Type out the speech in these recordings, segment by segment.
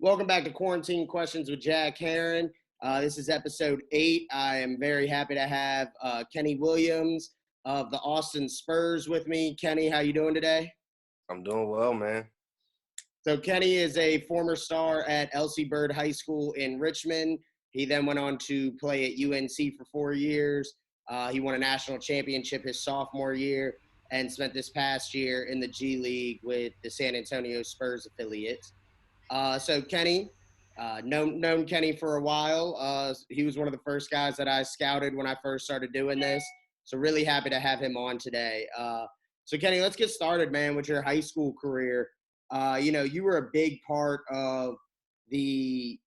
Welcome back to Quarantine Questions with Jack Heron. This is episode 8. I am very happy to have Kenny Williams of the Austin Spurs with me. Kenny, how you doing today? I'm doing well, man. So Kenny is a former star at Elsie Bird High School in Richmond. He then went on to play at UNC for 4 years. He won a national championship his sophomore year and spent this past year in the G League with the San Antonio Spurs affiliate. So Kenny, known Kenny for a while. He was one of the first guys that I scouted when I first started doing this. So really happy to have him on today. So Kenny, let's get started, man, with your high school career. You were a big part of the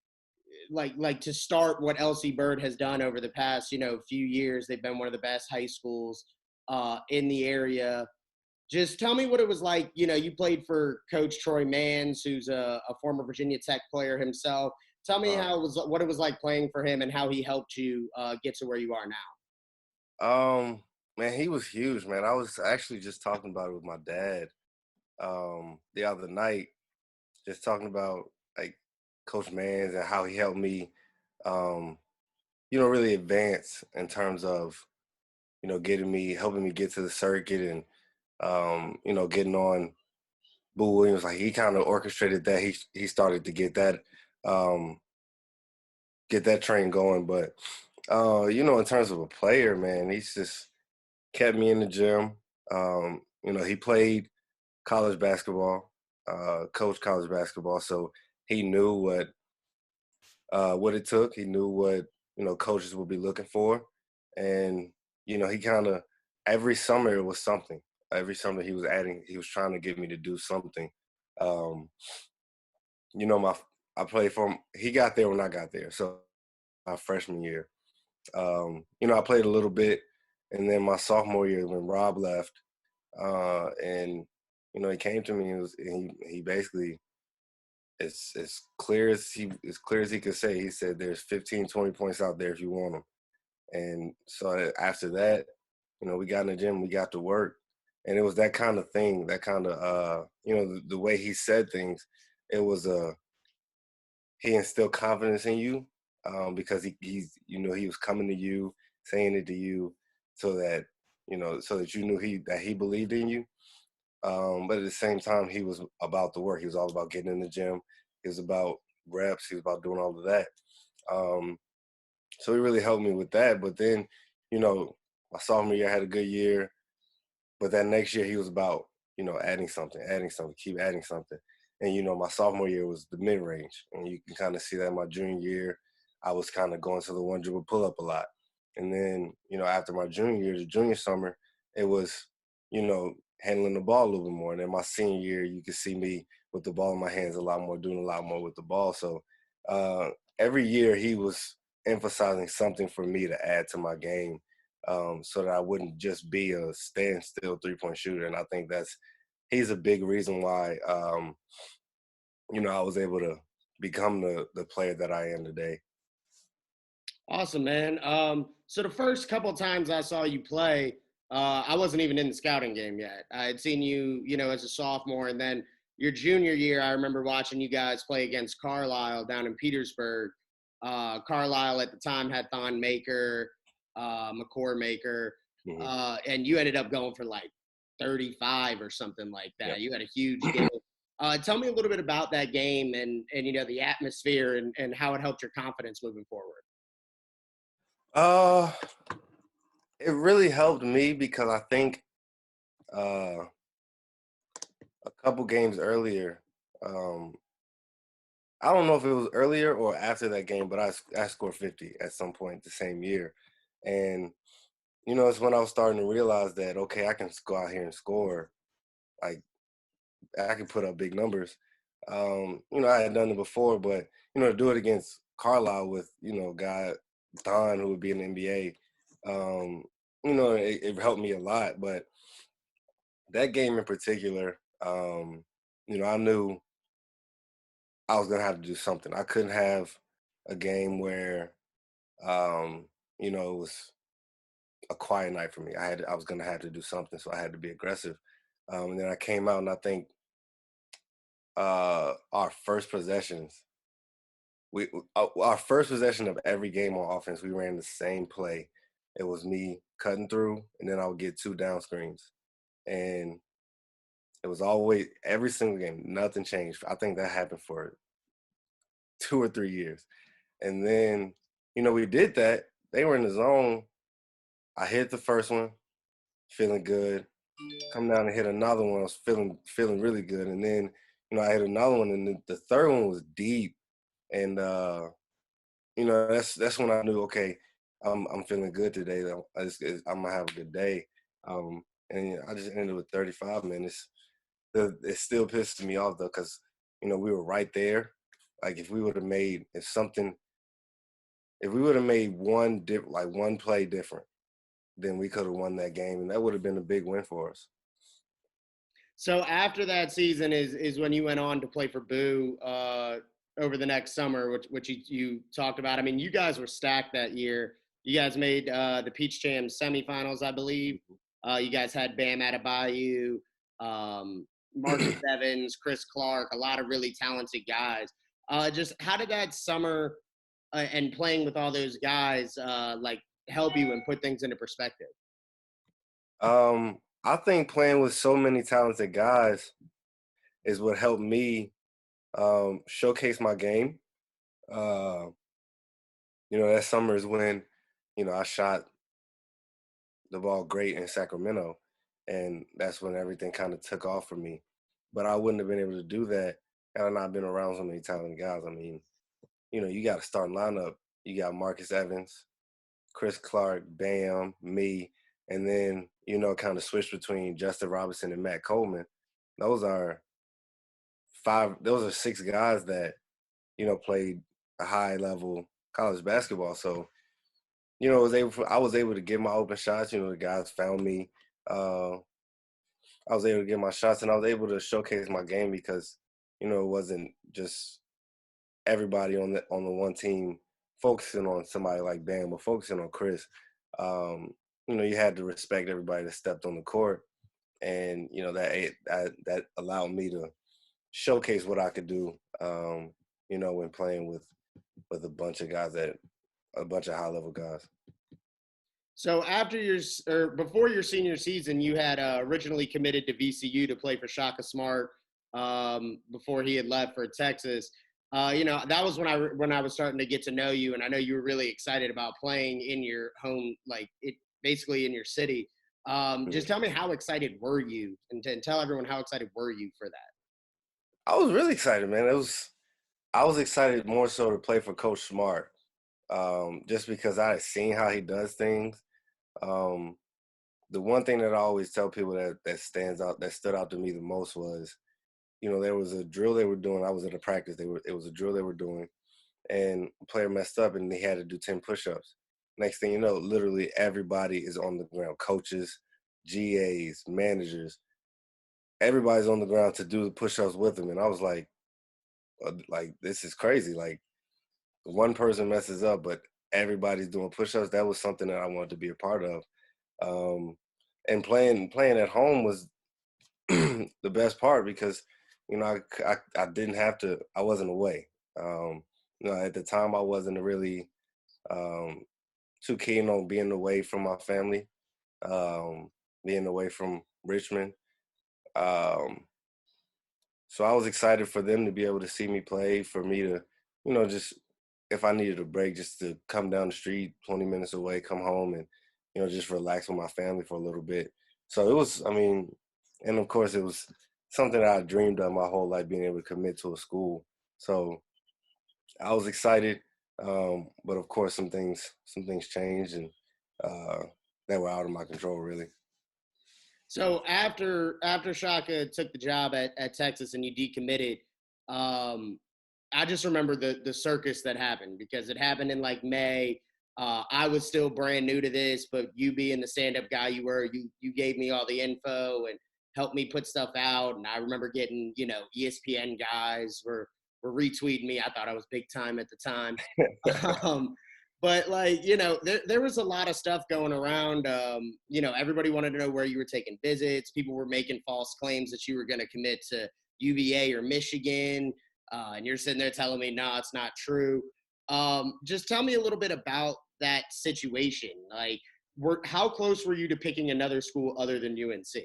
like to start what Elsie Bird has done over the past few years. They've been one of the best high schools in the area. Just tell me what it was like. You played for Coach Troy Mans, who's a former Virginia Tech player himself. Tell me what it was like playing for him and how he helped you get to where you are now. Man, he was huge, man. I was actually just talking about it with my dad the other night, just talking about like Coach Mans and how he helped me, um, really advance in terms of helping me get to the circuit and getting on Bowie. Was like he kind of orchestrated that. He started to um, get that train going. But in terms of a player, man, he's just kept me in the gym. He played college basketball, coached college basketball, so he knew what it took. He knew what coaches would be looking for, and he kind of every summer it was something. Every summer he was trying to get me to do something. Um, my I played for him. He got there when I got there, so my freshman year. I played a little bit, and then my sophomore year when Rob left, and he came to me and he basically as clear as he could say. He said, "There's 15, 20 points out there if you want them." And so after that, we got in the gym, we got to work, and it was that kind of thing, that kind of the way he said things. It was he instilled confidence in you because he was coming to you, saying it to you, so that you knew that he believed in you. But at the same time, he was about the work. He was all about getting in the gym. He was about reps. He was about doing all of that. Um, so he really helped me with that. But then, my sophomore year I had a good year. But that next year he was about, adding something, keep adding something. And, my sophomore year was the mid range. And you can kind of see that my junior year, I was kind of going to the one dribble pull up a lot. And then, after my junior year, the junior summer, it was, handling the ball a little bit more. And then my senior year, you could see me with the ball in my hands a lot more, doing a lot more with the ball. So every year he was emphasizing something for me to add to my game, so that I wouldn't just be a standstill 3-point shooter. And I think he's a big reason why, I was able to become the player that I am today. Awesome, man. So the first couple of times I saw you play, I wasn't even in the scouting game yet. I had seen you, as a sophomore, and then your junior year, I remember watching you guys play against Carlisle down in Petersburg. Carlisle at the time had Thon Maker, McCord Maker, Mm-hmm. and you ended up going for like 35 or something like that. Yep. You had a huge game. Tell me a little bit about that game and the atmosphere and how it helped your confidence moving forward. Uh, it really helped me because I think a couple games earlier, um, I don't know if it was earlier or after that game, but I scored 50 at some point the same year. And, it's when I was starting to realize that, okay, I can go out here and score. Like, I can put up big numbers. I had done it before, but, to do it against Carlisle with, guy Don, who would be in the NBA, it helped me a lot. But that game in particular, I knew I was gonna have to do something. I couldn't have a game where, it was a quiet night for me. I was gonna have to do something, so I had to be aggressive. And then I came out, and I think our first possessions, our first possession of every game on offense, we ran the same play. It was me cutting through, and then I would get 2 down screens. And it was always every single game, nothing changed. I think that happened for 2 or 3 years. And then, we did that. They were in the zone. I hit the first one, feeling good. Come down and hit another one. I was feeling really good. And then, I hit another one, and the third one was deep. And that's when I knew, okay, I'm feeling good today. I'm gonna have a good day. And I just ended with 35 minutes. It still pisses me off though, because we were right there. Like if we would have made one play different, then we could have won that game, and that would have been a big win for us. So after that season is when you went on to play for Bowie over the next summer, which you talked about. I mean, you guys were stacked that year. You guys made the Peach Jam semifinals, I believe. You guys had Bam Adebayo, Marcus Evans, Chris Clark, a lot of really talented guys. Just how did that summer and playing with all those guys help you and put things into perspective? I think playing with so many talented guys is what helped me showcase my game. That summer is when, I shot the ball great in Sacramento, and that's when everything kind of took off for me. But I wouldn't have been able to do that had I not been around so many talented guys. I mean, you got a starting lineup. You got Marcus Evans, Chris Clark, Bam, me, and then, kind of switch between Justin Robinson and Matt Coleman. Those are 6 guys that, played a high level college basketball. So, I was able to get my open shots. The guys found me. I was able to get my shots, and I was able to showcase my game because, it wasn't just everybody on the one team focusing on somebody like Bam or focusing on Chris. You had to respect everybody that stepped on the court, and that allowed me to showcase what I could do. When playing with a bunch of high level guys. So before your senior season, you had originally committed to VCU to play for Shaka Smart before he had left for Texas. That was when I was starting to get to know you, and I know you were really excited about playing in your home, basically in your city. Just tell me, how excited were you, and tell everyone how excited were you for that? I was really excited, man. I was excited more so to play for Coach Smart, just because I had seen how he does things. The one thing that I always tell people that stood out to me the most was, there was a drill they were doing. I was at a practice. It was a drill they were doing, and a player messed up, and they had to do 10 push-ups. Next thing you know, literally everybody is on the ground. Coaches, GAs, managers, everybody's on the ground to do the push-ups with them. And I was like, this is crazy. Like, one person messes up, but everybody's doing push-ups. That was something that I wanted to be a part of. And playing at home was the best part because, I didn't have to. I wasn't away. At the time, I wasn't really too keen on being away from my family, being away from Richmond. So I was excited for them to be able to see me play, for me to, just if I needed a break, just to come down the street 20 minutes away, come home and, just relax with my family for a little bit. So it was, and of course it was something that I dreamed of my whole life, being able to commit to a school. So I was excited, but of course some things changed and that were out of my control, really. So after Shaka took the job at Texas and you decommitted, I just remember the circus that happened, because it happened in May. I was still brand new to this, but you being the stand-up guy you were, you gave me all the info and helped me put stuff out. And I remember getting, ESPN guys were retweeting me. I thought I was big time at the time. But there was a lot of stuff going around. Everybody wanted to know where you were taking visits. People were making false claims that you were going to commit to UVA or Michigan. And you're sitting there telling me, no, it's not true. Just tell me a little bit about that situation. Like, how close were you to picking another school other than UNC?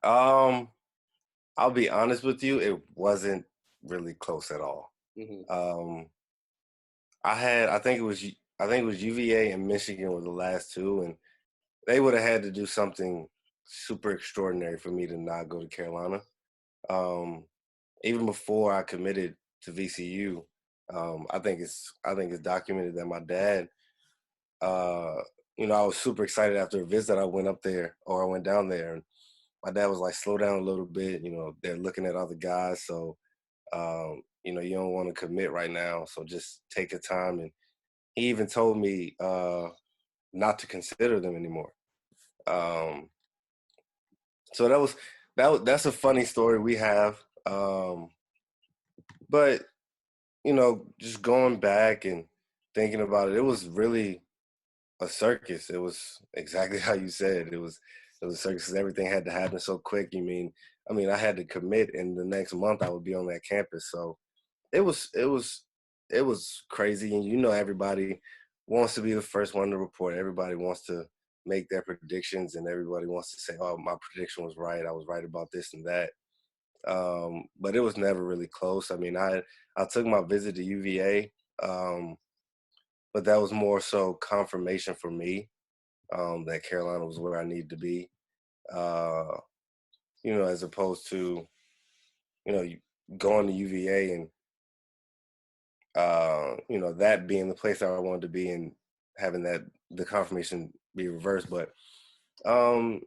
Um, I'll be honest with you, it wasn't really close at all. Hmm. Um, I think it was UVA and Michigan were the last two, and they would have had to do something super extraordinary for me to not go to Carolina. Um, Even before I committed to VCU, I think it's documented that my dad, uh, I was super excited after a visit. I went up there or I went down there, and my dad was like, "Slow down a little bit." They're looking at other guys, so you don't want to commit right now. So just take your time. And he even told me not to consider them anymore. Um, so that's a funny story we have. But just going back and thinking about it, it was really a circus. It was exactly how you said. It was a circus 'cause everything had to happen so quick. I had to commit, and the next month I would be on that campus. So it was it was it was crazy, and everybody wants to be the first one to report. Everybody wants to make their predictions, and everybody wants to say, "Oh, my prediction was right. I was right about this and that." But it was never really close. I took my visit to UVA, but that was more so confirmation for me that Carolina was where I needed to be. Uh, as opposed to going to UVA and that being the place that I wanted to be and having that the confirmation be reversed. But um,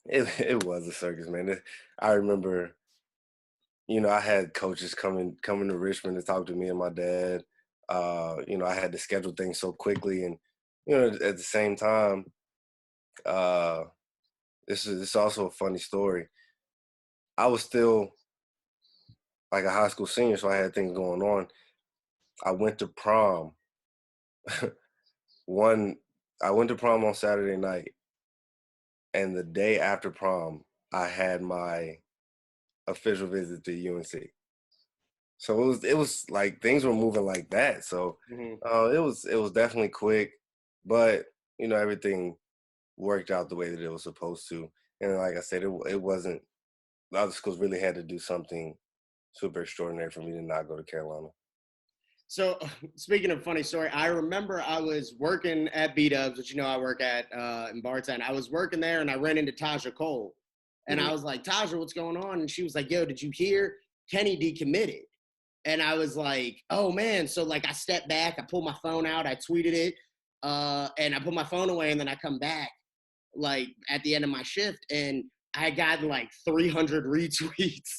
it was a circus, man. I remember. I had coaches coming to Richmond to talk to me and my dad. I had to schedule things so quickly, and at the same time, uh, this is also a funny story. I was still like a high school senior, so I had things going on. I went to prom. one, I went to prom on Saturday night, and the day after prom, I had my official visit to UNC. So it was like things were moving like that. So Hmm. it was definitely quick, but everything worked out the way that it was supposed to. And like I said, it wasn't. The other schools really had to do something super extraordinary for me to not go to Carolina. So, speaking of funny story, I remember I was working at B Dubs, which I work at in Bartown. I was working there, and I ran into Taja Cole, and I Hmm. was like, "Taja, what's going on?" And she was like, "Yo, did you hear Kenny decommitted?" And I was like, "Oh man!" So like, I stepped back, I pulled my phone out, I tweeted it, and I put my phone away, and then I come back like at the end of my shift, and I had gotten like 300 retweets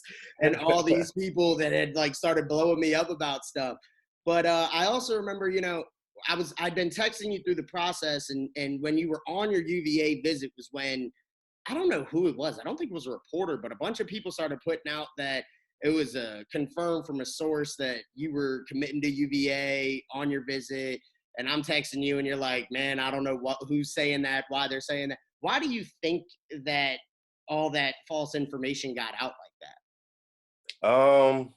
and all these people that had like started blowing me up about stuff. But I also remember, I'd been texting you through the process, and when you were on your UVA visit was when I don't know who it was. I don't think it was a reporter, but a bunch of people started putting out that it was confirmed from a source that you were committing to UVA on your visit. And I'm texting you, and you're like, "Man, I don't know who's saying that, why they're saying that." Why do you think that all that false information got out like Um,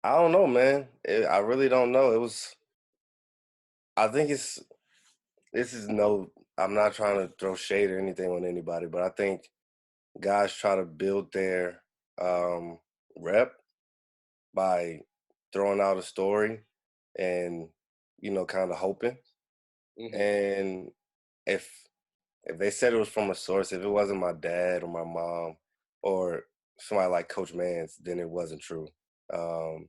I don't know, man. I really don't know. I think this is no. I'm not trying to throw shade or anything on anybody, but I think guys try to build their um, rep by throwing out a story and kind of hoping. that? Hmm. And if they said it was from a source, if it wasn't my dad or my mom or somebody like Coach Mans, then it wasn't true. Um,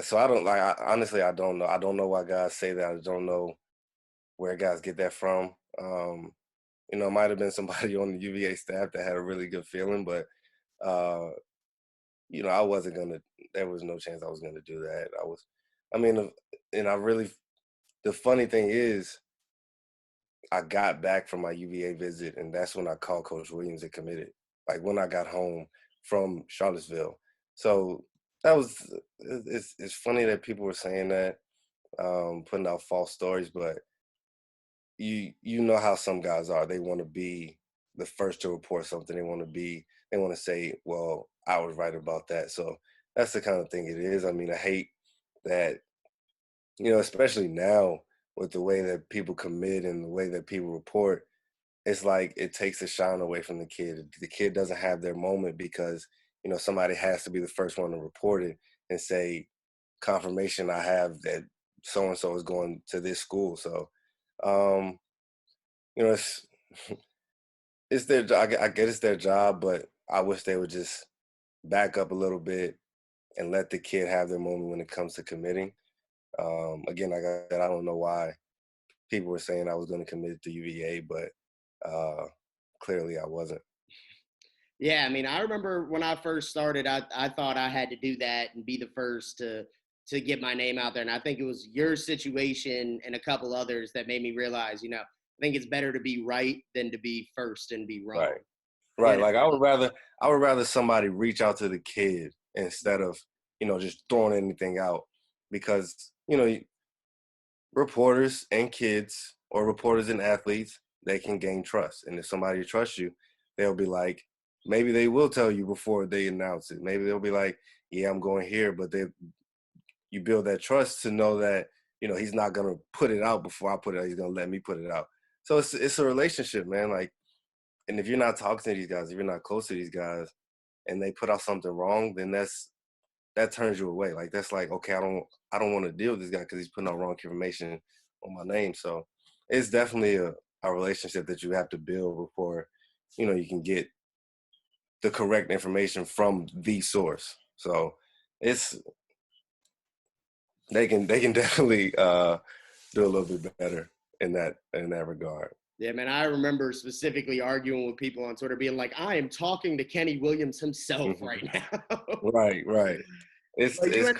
so I don't honestly, I don't know. I don't know why guys say that. I don't know where guys get that from. It might have been somebody on the UVA staff that had a really good feeling, but uh, I wasn't gonna. There was no chance I was gonna do that. I mean, and I really. The funny thing is, I got back from my UVA visit, and that's when I called Coach Williams and committed. Like when I got home from Charlottesville. So that was. It's funny that people were saying that, putting out false stories, but you know how some guys are. They want to be the first to report something. They want to say, well, I was right about that. So that's the kind of thing it is. I mean, I hate that, especially now with the way that people commit and the way that people report, it's like it takes the shine away from the kid. The kid doesn't have their moment because, somebody has to be the first one to report it and say, confirmation I have that so and so is going to this school. So, um, it's it's their. I get it's their job, but I wish they would just back up a little bit and let the kid have their moment when it comes to committing. Again, like I said, I don't know why people were saying I was going to commit to UVA, but clearly I wasn't. Yeah, I mean, I remember when I first started, I thought I had to do that and be the first to get my name out there. And I think it was your situation and a couple others that made me realize, I think it's better to be right than to be first and be wrong. Right. Right. Like I would rather somebody reach out to the kid instead of, just throwing anything out because, reporters and kids or reporters and athletes, they can gain trust. And if somebody trusts you, they'll be like, maybe they will tell you before they announce it. Maybe they'll be like, yeah, I'm going here. But you build that trust to know that, he's not going to put it out before I put it out. He's going to let me put it out. So it's a relationship, man. Like, and if you're not talking to these guys, if you're not close to these guys and they put out something wrong, then that turns you away. Like that's like, okay, I don't want to deal with this guy because he's putting out wrong information on my name. So it's definitely a relationship that you have to build before, you can get the correct information from the source. So they can definitely do a little bit better in that regard. Yeah, man, I remember specifically arguing with people on Twitter being like, I am talking to Kenny Williams himself Mm-hmm. right now. Right. But It's crazy.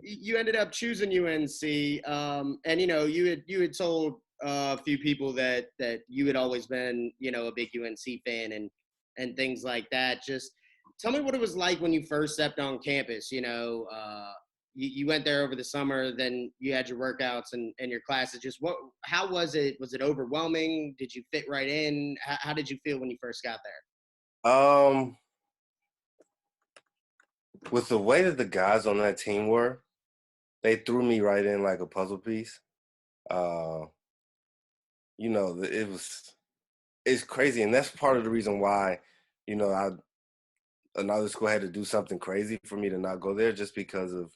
you ended up choosing UNC, and you had told a few people that you had always been a big UNC fan and things like that. Just tell me what it was like when you first stepped on campus. You went there over the summer, then you had your workouts and your classes. Just how was it? Was it overwhelming? Did you fit right in? How did you feel when you first got there? With the way that the guys on that team were, they threw me right in like a puzzle piece. It's crazy, and that's part of the reason why, another school had to do something crazy for me to not go there, just because of,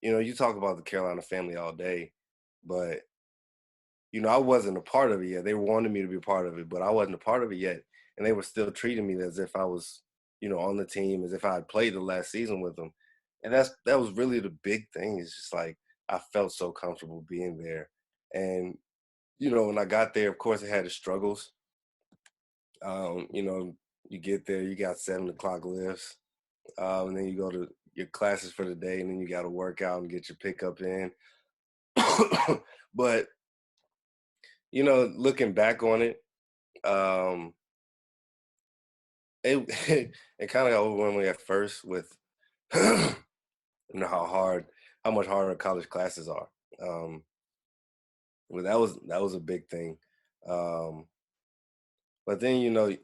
you talk about the Carolina family all day, but I wasn't a part of it yet. They wanted me to be a part of it, but I wasn't a part of it yet, and they were still treating me as if I was, on the team, as if I had played the last season with them, and that was really the big thing. It's just like I felt so comfortable being there, and when I got there, of course, it had its struggles. You get there, you got 7 o'clock lifts, and then you go to your classes for the day, and then you got to work out and get your pickup in. But looking back on it, it it kind of got overwhelming at first with how much harder college classes are. Well, that was a big thing. But then you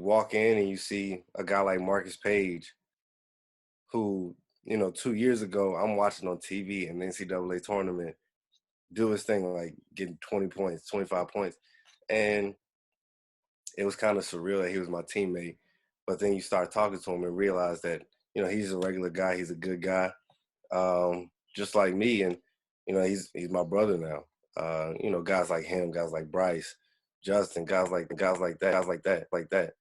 walk in and you see a guy like Marcus Page, who 2 years ago I'm watching on TV in the NCAA tournament do his thing, like getting 20 points, 25 points, and it was kind of surreal that he was my teammate. But then you start talking to him and realize that he's a regular guy, he's a good guy, just like me, and he's my brother now. Guys like him, guys like Bryce, Justin, guys like that.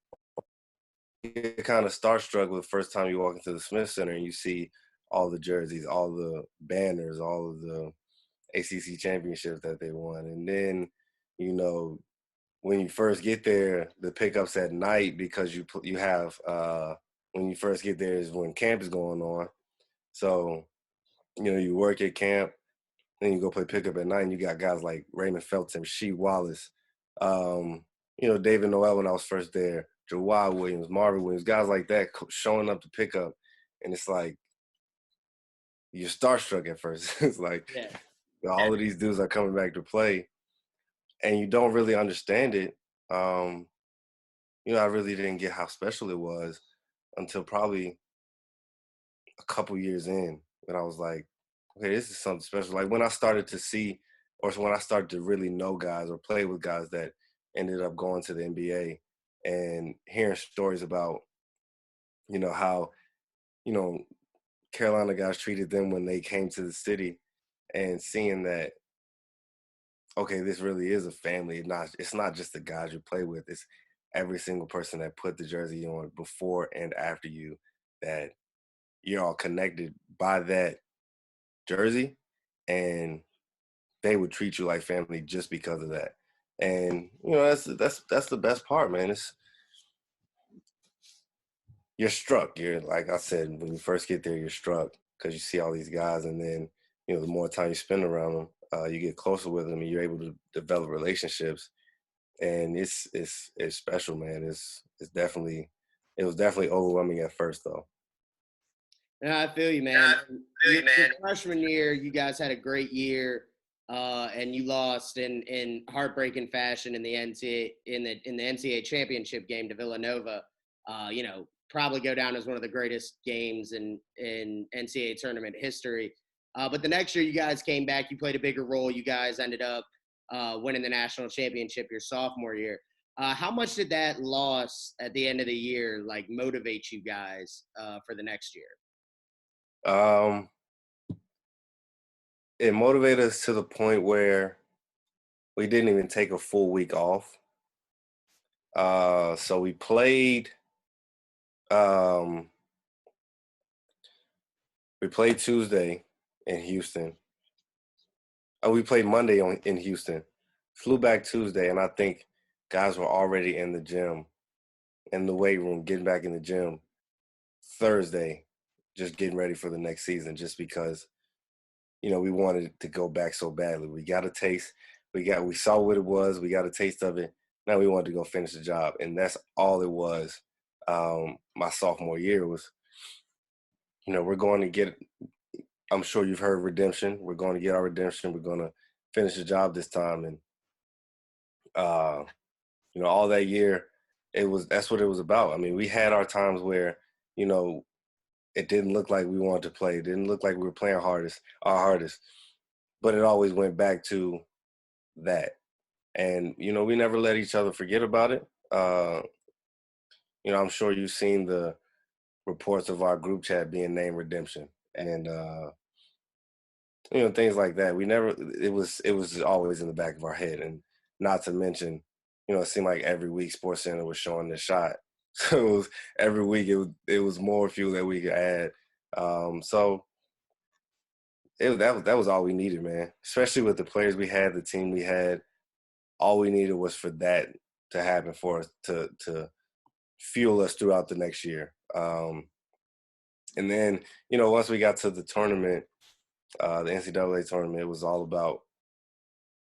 You kind of starstruck with the first time you walk into the Smith Center and you see all the jerseys, all the banners, all of the ACC championships that they won. And then, when you first get there, the pickups at night, because you have when you first get there is when camp is going on. So, you work at camp, then you go play pickup at night, and you got guys like Raymond Felton, Rasheed Wallace, David Noel when I was first there, Jawad Williams, Marvin Williams, guys like that showing up to pick up. And it's like, you're starstruck at first. It's like, all of these dudes are coming back to play, and you don't really understand it I really didn't get how special it was until probably a couple years in when I was like, okay, this is something special. Like when I started to see, or when I started to really know guys or play with guys that ended up going to the NBA and hearing stories about, how, you know, Carolina guys treated them when they came to the city and seeing that, okay, this really is a family. It's not just the guys you play with. It's every single person that put the jersey on before and after you, that you're all connected by that jersey, and they would treat you like family just because of that. And that's the best part, man. It's you're struck. You're like I said, when you first get there, you're struck because you see all these guys, and then the more time you spend around them, you get closer with them, and you're able to develop relationships. And it's special, man. It was definitely overwhelming at first, though. Yeah, I feel you, man. Your freshman year, you guys had a great year, and you lost in heartbreaking fashion in the NCAA championship game to Villanova. Probably go down as one of the greatest games in NCAA tournament history. But the next year, you guys came back. You played a bigger role. You guys ended up winning the national championship your sophomore year. How much did that loss at the end of the year motivate you guys for the next year? Um, it motivated us to the point where we didn't even take a full week off. So um, we played Tuesday in Houston. We played Monday in Houston. Flew back Tuesday, and I think guys were already in the gym, in the weight room, getting back in the gym Thursday, just getting ready for the next season. Just because we wanted to go back so badly. We got a taste. We saw what it was. We got a taste of it. Now we wanted to go finish the job, and that's all it was. My sophomore year was, we're going to get. I'm sure you've heard redemption. We're going to get our redemption. We're going to finish the job this time, and uh, all that year, that's what it was about. I mean, we had our times where, you know, it didn't look like we wanted to play. It didn't look like we were playing our hardest, but it always went back to that. And, we never let each other forget about it. I'm sure you've seen the reports of our group chat being named Redemption and, things like that. It was always in the back of our head. And not to mention, it seemed like every week Sports Center was showing the shot. So every week it was more fuel that we could add. So that was all we needed, man. Especially with the players we had, the team we had. All we needed was for that to happen for us to fuel us throughout the next year. And then, once we got to the tournament, the NCAA tournament, it was all about.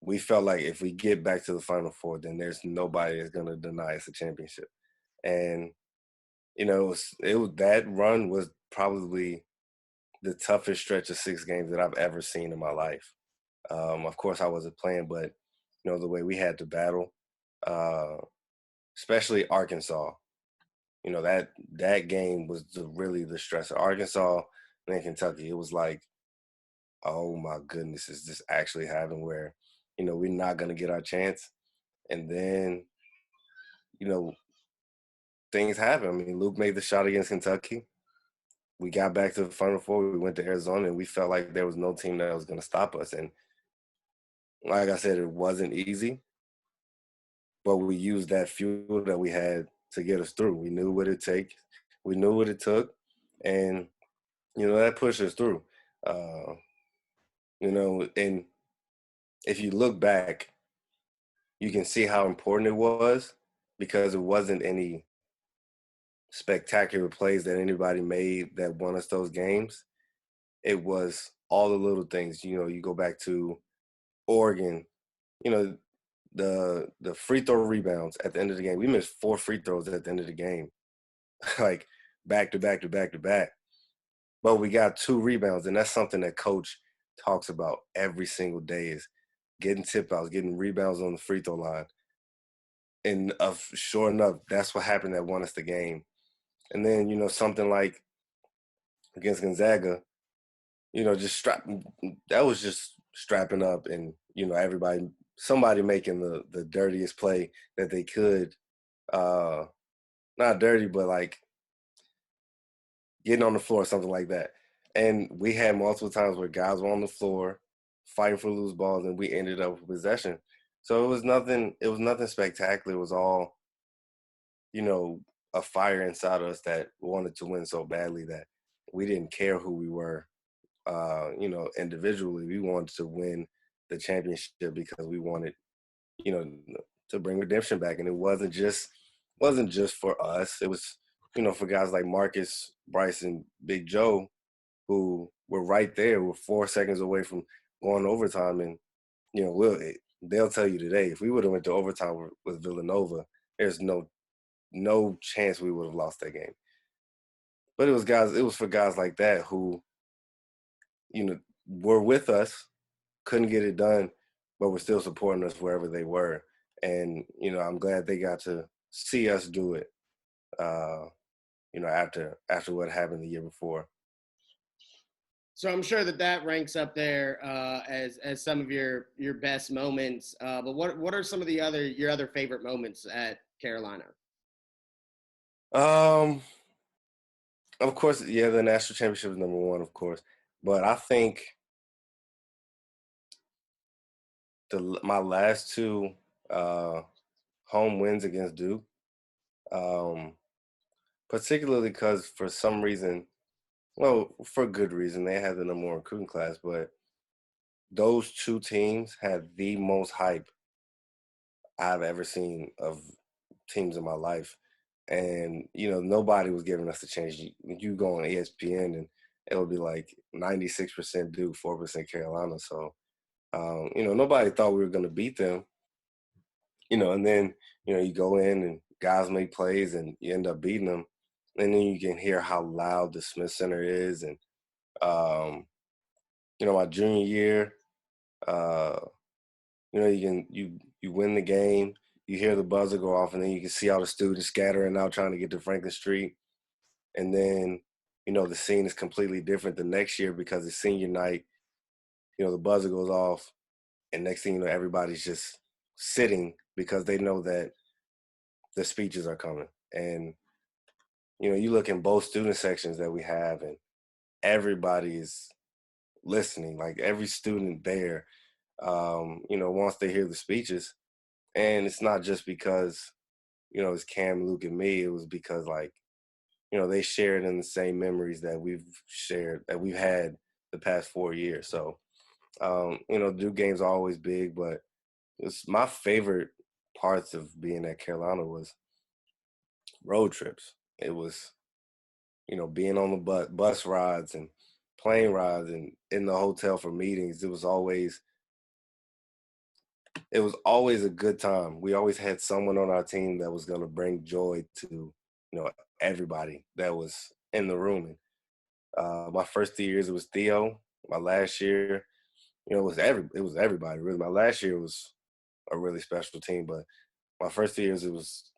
We felt like if we get back to the Final Four, then there's nobody that's going to deny us a championship. And it was that run was probably the toughest stretch of 6 games that I've ever seen in my life. Of course, I wasn't playing, but the way we had to battle, uh, especially Arkansas. That game was really the stress. Arkansas and then Kentucky, it was like, oh my goodness, is this actually happening? Where we're not going to get our chance, and then you know things happen. I mean, Luke made the shot against Kentucky. We got back to the Final Four. We went to Arizona, and we felt like there was no team that was going to stop us. And like I said, it wasn't easy, but we used that fuel that we had to get us through. We knew what it take. We knew what it took, and that pushed us through. Uh, and if you look back, you can see how important it was because it wasn't any spectacular plays that anybody made that won us those games. It was all the little things. You go back to Oregon, you know, the free throw rebounds at the end of the game. We missed 4 free throws at the end of the game, like back to back to back to back. But we got 2 rebounds, and that's something that coach talks about every single day is getting tip outs, getting rebounds on the free throw line. and sure enough, that's what happened that won us the game. And then, something like against Gonzaga, that was just strapping up and, somebody making the dirtiest play that they could. Not dirty, but like getting on the floor, something like that. And we had multiple times where guys were on the floor fighting for loose balls, and we ended up with possession. So it was nothing. It was nothing spectacular. It was all, a fire inside us that wanted to win so badly that we didn't care who we were. Individually, we wanted to win the championship because we wanted, you know, to bring redemption back, and it wasn't just for us. It was, for guys like Marcus, Bryce, and Big Joe, who were right there. We're 4 seconds away from going to overtime, and they'll tell you today if we would have went to overtime with Villanova, there's no chance we would have lost that game. But it was for guys like that who, were with us, couldn't get it done, but were still supporting us wherever they were. And, I'm glad they got to see us do it, after what happened the year before. So I'm sure that ranks up there as some of your best moments. But what are some of your other favorite moments at Carolina? Of course, yeah, the national championship is number one, of course. But I think my last two home wins against Duke, um, particularly because for some reason, well, for good reason, they had the number one recruiting class, but those two teams had the most hype I've ever seen of teams in my life. And, nobody was giving us the chance. You go on ESPN and it'll be like 96% Duke, 4% Carolina. So, nobody thought we were going to beat them, and then, you go in and guys make plays and you end up beating them. And then you can hear how loud the Smith Center is. And, my junior year, you win the game, you hear the buzzer go off, and then you can see all the students scattering out trying to get to Franklin Street. And then, the scene is completely different the next year because it's senior night, the buzzer goes off, and next thing you know, everybody's just sitting because they know that the speeches are coming. And, you look in both student sections that we have, and everybody is listening, like every student there, wants to hear the speeches. And it's not just because, it's Cam, Luke, and me. It was because, like, they shared in the same memories that we've had the past 4 years. So, Duke games are always big, but it's my favorite parts of being at Carolina was road trips. It was, being on the bus rides and plane rides and in the hotel for meetings. It was always a good time. We always had someone on our team that was going to bring joy to, everybody that was in the room. And my first 2 years, it was Theo. My last year, it was everybody really. My last year was a really special team, but my first 2 years, it was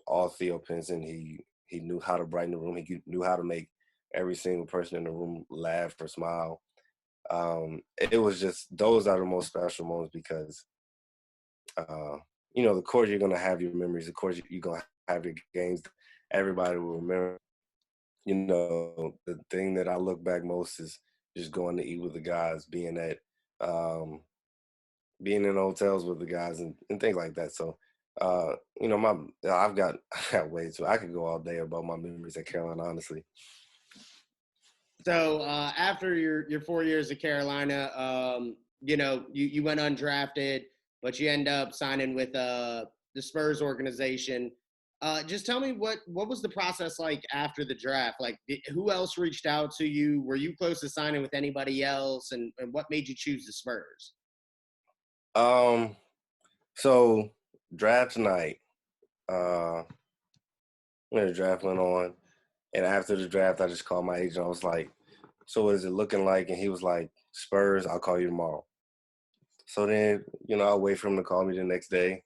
all Theo Pinson. He knew how to brighten the room. He knew how to make every single person in the room laugh or smile. It was just, those are the most special moments because of course you're gonna have your memories. Of course you're gonna have your games. Everybody will remember. The thing that I look back most is just going to eat with the guys, being in hotels with the guys and things like that. So, I got way too. I could go all day about my memories at Carolina, honestly. So after your 4 years at Carolina, you went undrafted, but you end up signing with the Spurs organization. Just tell me what was the process like after the draft? Like, who else reached out to you? Were you close to signing with anybody else? And what made you choose the Spurs? So draft night, when the draft went on, and after the draft, I just called my agent. I was like, "So what is it looking like?" And he was like, "Spurs, I'll call you tomorrow." So then, I'll wait for him to call me the next day,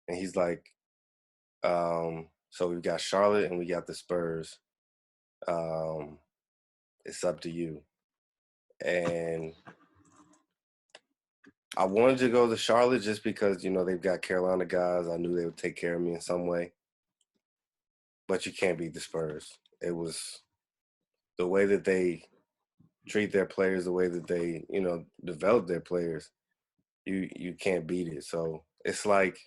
and he's like, So we've got Charlotte and we got the Spurs. Um, it's up to you. And I wanted to go to Charlotte just because, they've got Carolina guys. I knew they would take care of me in some way. But you can't beat the Spurs. It was the way that they treat their players, the way that they, develop their players. You can't beat it. So it's like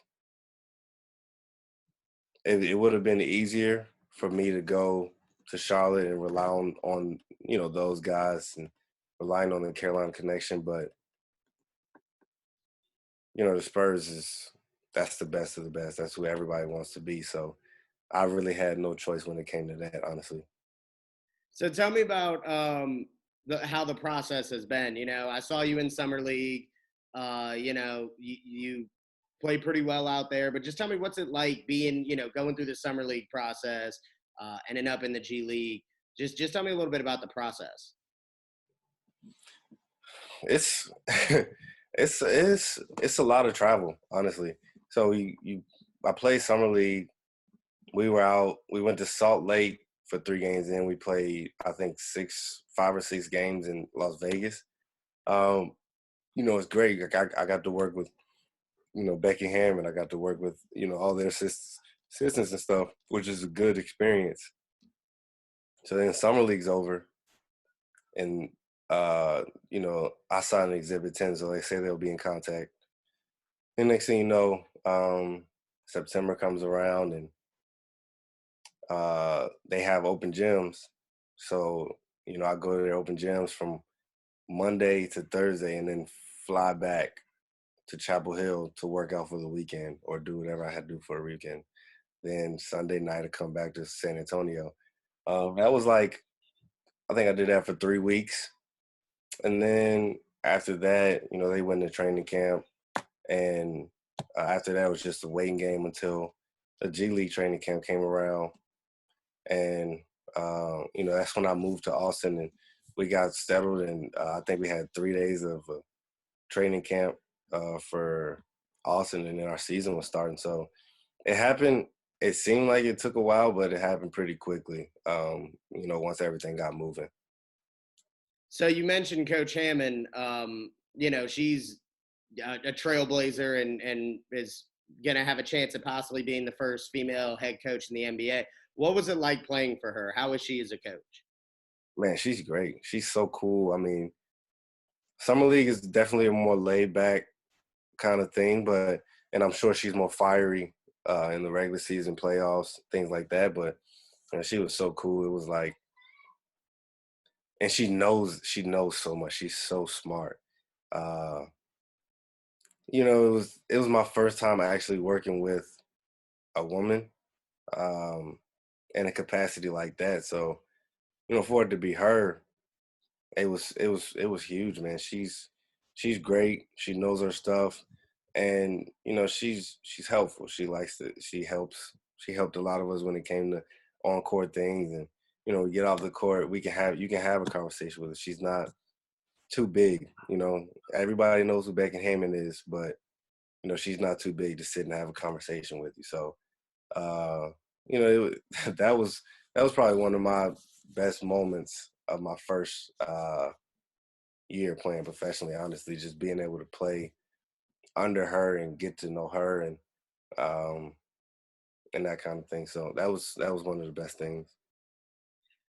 it would have been easier for me to go to Charlotte and rely on those guys and relying on the Carolina connection. But the Spurs that's the best of the best. That's who everybody wants to be. So I really had no choice when it came to that, honestly. So tell me about how the process has been. I saw you in summer league. You play pretty well out there, but just tell me what's it like being, going through the summer league process, ending up in the G League. Just tell me a little bit about the process. It's it's a lot of travel, honestly. So I played summer league. We went to Salt Lake for 3 games, and we played, I think, 5 or 6 games in Las Vegas. It's great. I got to work with, Becky Hammond. I got to work with, all their assistants and stuff, which is a good experience. So then summer league's over, and I signed an Exhibit 10, so they say they'll be in contact. And next thing you know, September comes around, and they have open gyms. So, I go to their open gyms from Monday to Thursday and then fly back to Chapel Hill to work out for the weekend or do whatever I had to do for the weekend. Then Sunday night I come back to San Antonio. That was like, I think I did that for 3 weeks. And then after that, they went to training camp. And after that, it was just a waiting game until the G League training camp came around. And, that's when I moved to Austin and we got settled. And I think we had 3 days of training camp for Austin, and then our season was starting. So it happened. It seemed like it took a while, but it happened pretty quickly, once everything got moving. So you mentioned Coach Hammond. She's a trailblazer and is going to have a chance of possibly being the first female head coach in the NBA. What was it like playing for her? How is she as a coach? Man, she's great. She's so cool. I mean, summer league is definitely a more laid back kind of thing, and I'm sure she's more fiery in the regular season playoffs, things like that. But she was so cool. It was like, and she knows so much. She's so smart. It was my first time actually working with a woman in a capacity like that. So, for it to be her, it was huge, man. She's great. She knows her stuff, and she's helpful. She helped a lot of us when it came to on court things, and we get off the court, you can have a conversation with her. She's not too big. Everybody knows who Becky Hammond is, but she's not too big to sit and have a conversation with you. So that was probably one of my best moments of my first year playing professionally, honestly, just being able to play under her and get to know her and that kind of thing. So that was one of the best things.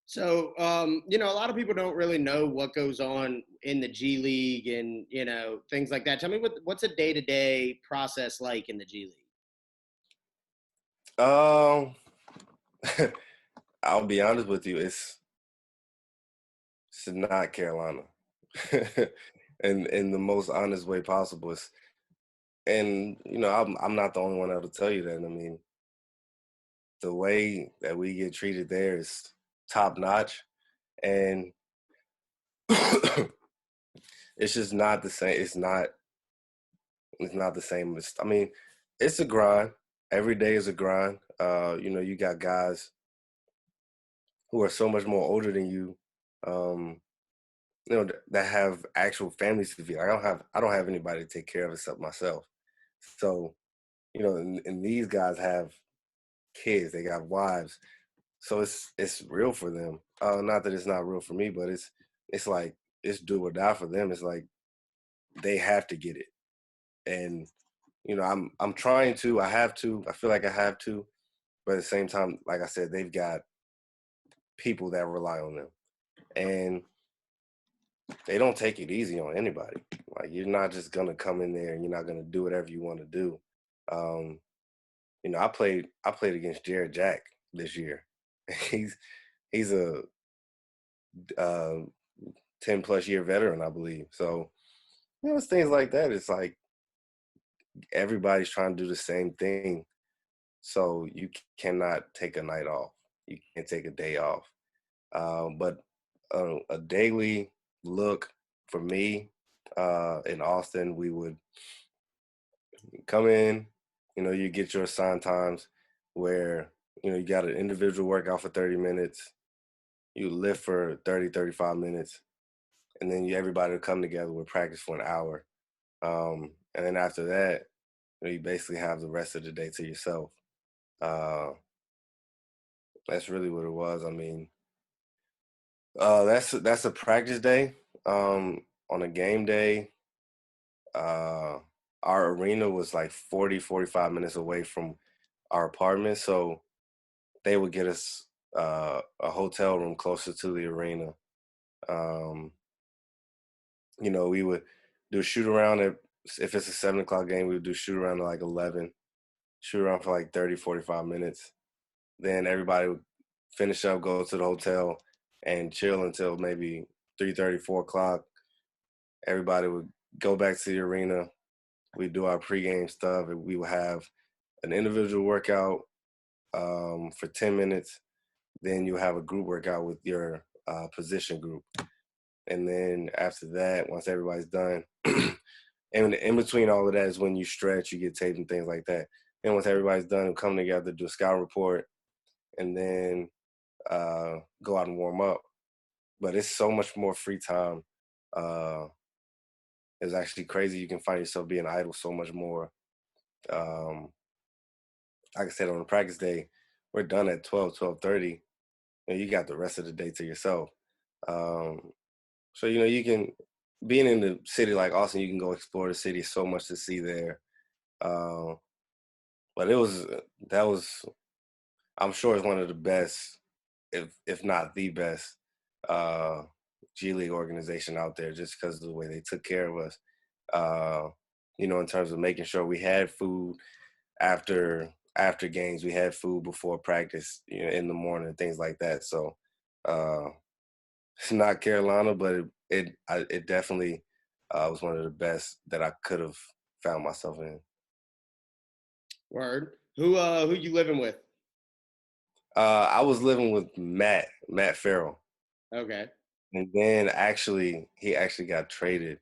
So, a lot of people don't really know what goes on in the G League and, things like that. Tell me what's a day-to-day process like in the G League? I'll be honest with you, it's not Carolina. and in the most honest way possible. And I'm not the only one that'll tell you that. I mean, the way that we get treated there is top notch, and it's just not the same. It's not the same. I mean, it's a grind. Every day is a grind. You got guys who are so much more older than you, that have actual families to feed. I don't have anybody to take care of except myself. So, and these guys have kids, they got wives. So it's real for them. Not that it's not real for me, but it's like it's do or die for them. It's like they have to get it. And I'm trying to. I have to. I feel like I have to. But at the same time, like I said, they've got people that rely on them. And they don't take it easy on anybody. Like you're not just gonna come in there and you're not gonna do whatever you want to do. Um, I played against Jared Jack this year. He's a 10+ year veteran, I believe. So it's things like that. It's like everybody's trying to do the same thing. So you cannot take a night off. You can't take a day off. But a daily look for me in Austin, we would come in, you get your assigned times where, you got an individual workout for 30 minutes, you lift for 30, 35 minutes, and then everybody will come together with practice for an hour. And then after that, you basically have the rest of the day to yourself. That's really what it was. I mean, that's a practice day. On a game day, our arena was like 40, 45 minutes away from our apartment. So they would get us a hotel room closer to the arena. We would do a shoot around if it's a 7 o'clock game, we would do shoot around at like 11, shoot around for like 30, 45 minutes. Then everybody would finish up, go to the hotel and chill until maybe 3:30, 4 o'clock. Everybody would go back to the arena. We'd do our pregame stuff, and we would have an individual workout for 10 minutes. Then you have a group workout with your position group. And then after that, once everybody's done, and in between all of that is when you stretch, you get taped and things like that. Then once everybody's done, we'll come together, do a scout report, and then go out and warm up. But it's so much more free time. It's actually crazy. You can find yourself being idle so much more. Like I said, on a practice day, we're done at 12, 12:30, and you got the rest of the day to yourself. So, you can, being in the city like Austin, you can go explore the city, so much to see there. But that was, I'm sure it's one of the best, if not the best, G League organization out there, just because of the way they took care of us. In terms of making sure we had food after games, we had food before practice, in the morning, things like that. So it's not Carolina, but it definitely was one of the best that I could have found myself in. Word. Who you living with? I was living with Matt Farrell. Okay. And then he actually got traded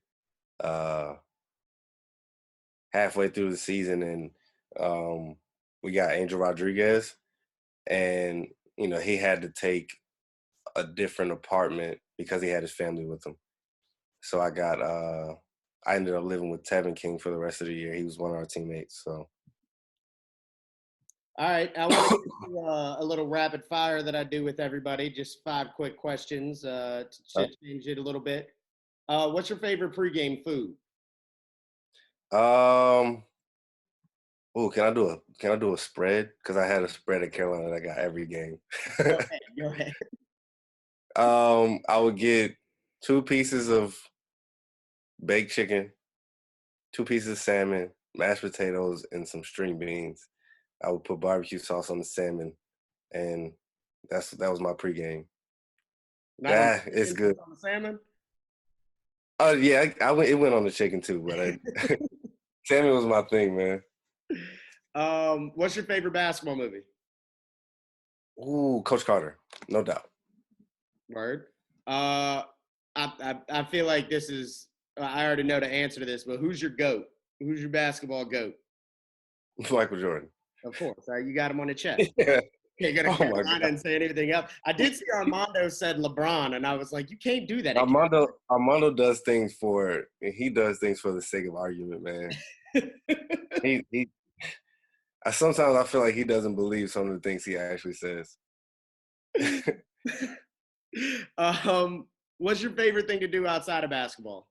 halfway through the season, and we got Angel Rodriguez, and he had to take a different apartment because he had his family with him. So I ended up living with Tevin King for the rest of the year. He was one of our teammates. So. All right, I want to do a little rapid fire that I do with everybody. Just 5 quick questions to change it a little bit. What's your favorite pregame food? Oh, can I do a spread? Because I had a spread at Carolina that I got every game. Go ahead. I would get 2 pieces of baked chicken, 2 pieces of salmon, mashed potatoes, and some string beans. I would put barbecue sauce on the salmon, and that was my pregame. It's good. On the salmon? Oh yeah, it went on the chicken too, but salmon was my thing, man. What's your favorite basketball movie? Ooh, Coach Carter, no doubt. Word. I feel like this is. I already know the answer to this, but who's your GOAT? Who's your basketball GOAT? Michael Jordan. Of course, you got him on the chest. Yeah. Can't go to Carolina and say anything else. I did see Armando said LeBron, and I was like, you can't do that. Armando does things for the sake of argument, man. he Sometimes I feel like he doesn't believe some of the things he actually says. What's your favorite thing to do outside of basketball?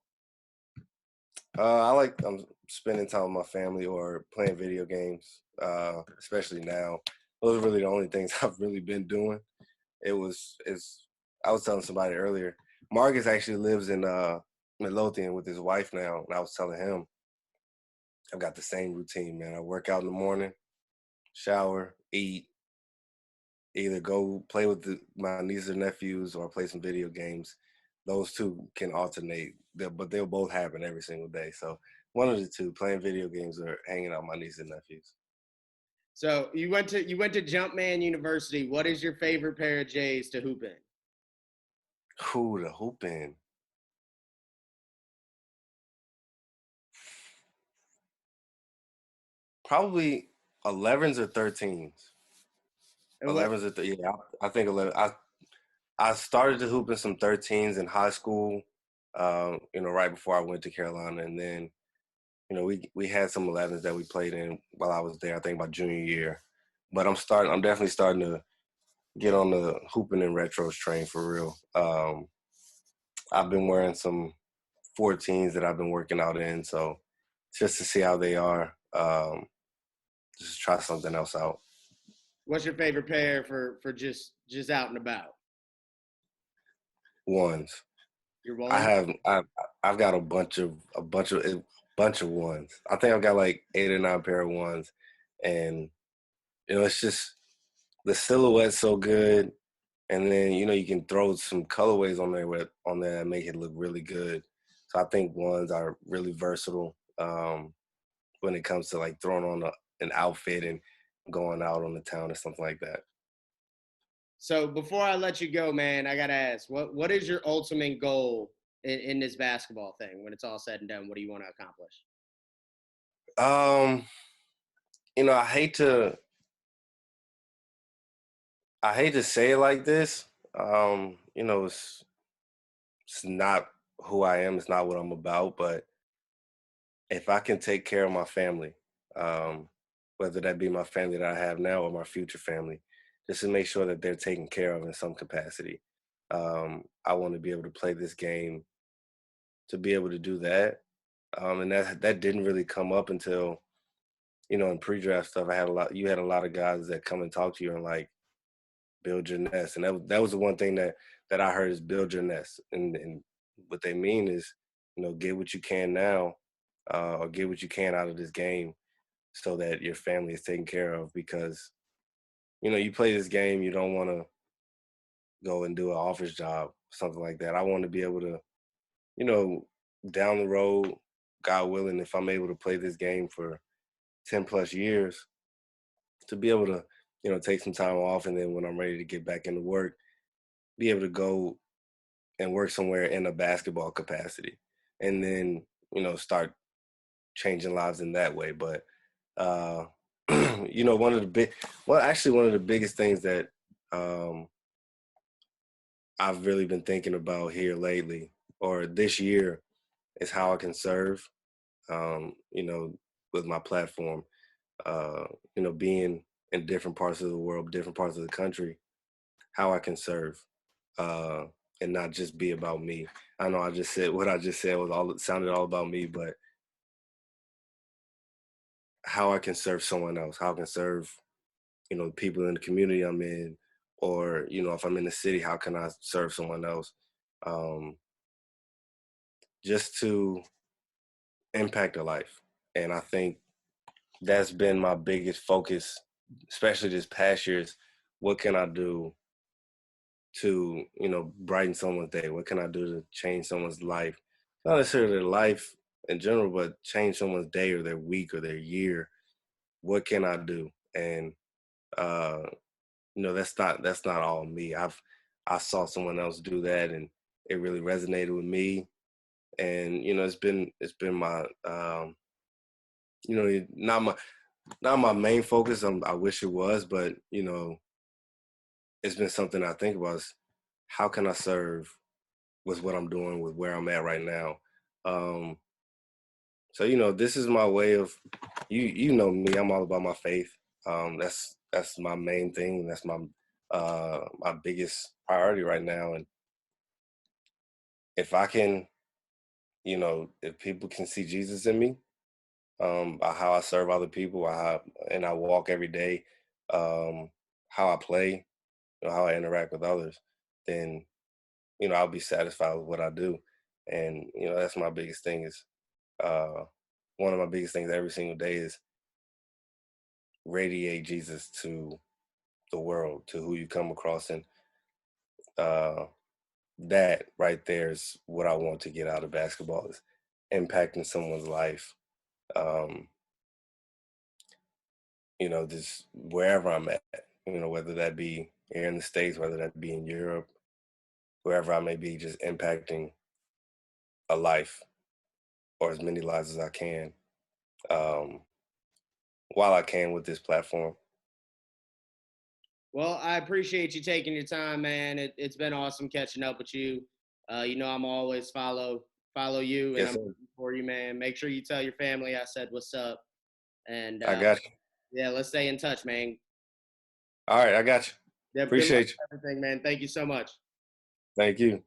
I like spending time with my family or playing video games, especially now. Those are really the only things I've really been doing. I was telling somebody earlier, Marcus actually lives in Midlothian with his wife now, and I was telling him I've got the same routine, man. I work out in the morning, shower, eat, either go play with my nieces or nephews or play some video games. Those two can alternate, but they'll both happen every single day. So one of the two, playing video games or hanging out with my nieces and nephews. So you went to Jumpman University. What is your favorite pair of J's to hoop in? Who to hoop in? Probably 11s or 13s. And what 11s or yeah, I think 11. I started to hoop in some 13s in high school. Right before I went to Carolina, and then we had some 11s that we played in while I was there. I think my junior year, but I'm definitely starting to get on the hooping and retros train for real. I've been wearing some 14s that I've been working out in, so just to see how they are. Just try something else out. what's your favorite pair for just out and about? Ones. Your one? I've got a bunch of ones. I think I've got like 8 or 9 pair of ones, and it's just the silhouette's so good, and then you can throw some colorways on there and make it look really good. So I think ones are really versatile when it comes to like throwing on an outfit and going out on the town or something like that. So before I let you go, man, I gotta ask, what is your ultimate goal in this basketball thing? When it's all said and done, what do you want to accomplish? Um, I hate to say it like this. It's not who I am. It's not what I'm about. But if I can take care of my family, whether that be my family that I have now or my future family, just to make sure that they're taken care of in some capacity. I want to be able to play this game to be able to do that. And that didn't really come up until, in pre-draft stuff. You had a lot of guys that come and talk to you and like build your nest. And that was the one thing that I heard is build your nest. And what they mean is, get what you can now, or get what you can out of this game so that your family is taken care of, because, you play this game, you don't want to go and do an office job, something like that. I want to be able to, you know, down the road, God willing, if I'm able to play this game for 10 plus years, to be able to, take some time off, and then when I'm ready to get back into work, be able to go and work somewhere in a basketball capacity, and then, start changing lives in that way. But, one of the biggest things that I've really been thinking about here lately or this year is how I can serve, with my platform, being in different parts of the world, different parts of the country, how I can serve, and not just be about me. I know I just said what I just said sounded all about me, but how I can serve someone else, how I can serve, people in the community I'm in, or, if I'm in the city, how can I serve someone else? Um, just to impact a life. And I think that's been my biggest focus, especially this past year, is what can I do to, brighten someone's day? What can I do to change someone's life? Not necessarily their life in general, but change someone's day or their week or their year. What can I do? And uh, that's not all me. I saw someone else do that, and it really resonated with me. And it's been my not my main focus. I wish it was, but it's been something I think about is how can I serve with what I'm doing, with where I'm at right now. So this is my way of, you know me. I'm all about my faith. That's my main thing. That's my biggest priority right now. And if I can, if people can see Jesus in me, by how I serve other people, and I walk every day, how I play, how I interact with others, then I'll be satisfied with what I do. And that's my biggest thing is one of my biggest things every single day is radiate Jesus to the world, to who you come across, and uh, that right there is what I want to get out of basketball is impacting someone's life. Um, just wherever I'm at, whether that be here in the States, whether that be in Europe, wherever I may be, just impacting a life or as many lives as I can, um, while I can with this platform. Well, I appreciate you taking your time, man. It's been awesome catching up with you. I'm always follow you, and Yes, I'm sir. for you, man. Make sure you tell your family I said what's up, and I got you. yeah, let's stay in touch, man. All right, I got you. Yep, good luck Appreciate you. with everything, man. Thank you so much. Thank you.